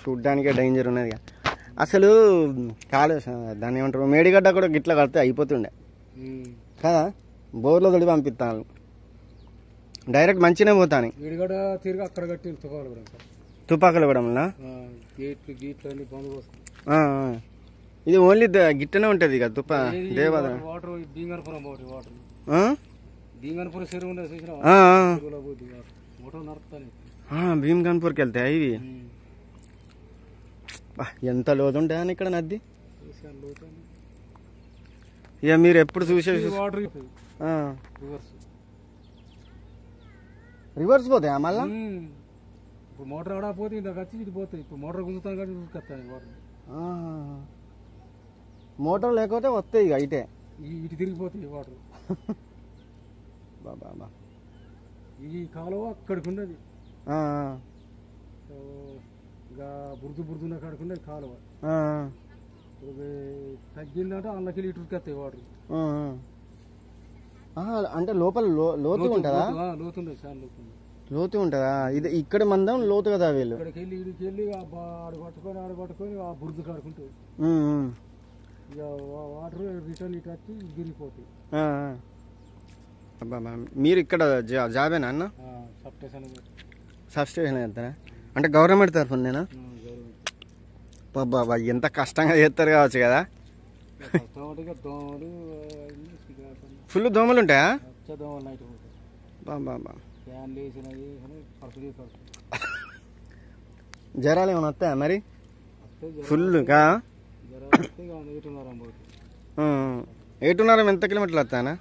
చూడ్డానికే danger ఉన్నది అసలు. కాలు దాన్ని ఏమంటారు, మేడిగడ్డ కూడా గిట్ల కడితే అయిపోతుండే కదా. బోర్లో తొడి పంపిస్తాను డైరెక్ట్ మంచిగానే పోతాను. తుపాకులు కూడా ఇది ఓన్లీ గిట్టనే ఉంటుంది ఇక తుప్ప దేవాలయం. భీమ్గన్పూర్కి వెళ్తాయి ఇవి. ఎంత లోతు ఉంటాయని ఇక్కడ నది. ఇక మీరు ఎప్పుడు చూసేసి రివర్స్ పోతాయా మళ్ళా? ఇప్పుడు మోటార్ ఆడకపోతే ఇంతకు వచ్చి ఇటు పోతాయి. ఇప్పుడు మోటార్ గుంజుతాను కానీ చూసుకొస్తాయి వాటర్. మోటార్ లేకపోతే వస్తాయి ఇక ఇటే ఇటు తిరిగిపోతాయి వాటర్. బాబా ఈ కాలువ అక్కడికి ఉన్నది. ఇక బురదున్న కాడికి ఉన్నది కాలువ. తగ్గిందంటే అందులోకి ఇటు ఉరికొస్తాయి వాటర్. అంటే లోపల లోతు ఉంటుందా? లోతు ఉంటుందా? ఇది ఇక్కడ మందం లోతు కదా వీళ్ళు. ఇక్కడికి వెళ్ళి ఇడికి వెళ్ళి ఆడగొట్టుకొని ఆ బురద కాడుకుంటాయి. ఇక వాటర్ రిటర్న్ ఇటు వచ్చి గిరిగిపోతాయి. మీరు ఇక్కడ జాబేనా అన్న? సబ్ స్టేషన్ వెళ్తారా? అంటే గవర్నమెంట్ తరఫునేనా? బాబా ఎంత కష్టంగా చేస్తారు కావచ్చు కదా. ఫుల్ దోమలు ఉంటాయా? బాబా జ్వరాలు ఏమైనా వస్తాయా మరి? ఫుల్గా 8:30 ఎంత కిలోమీటర్లు వస్తాయనా?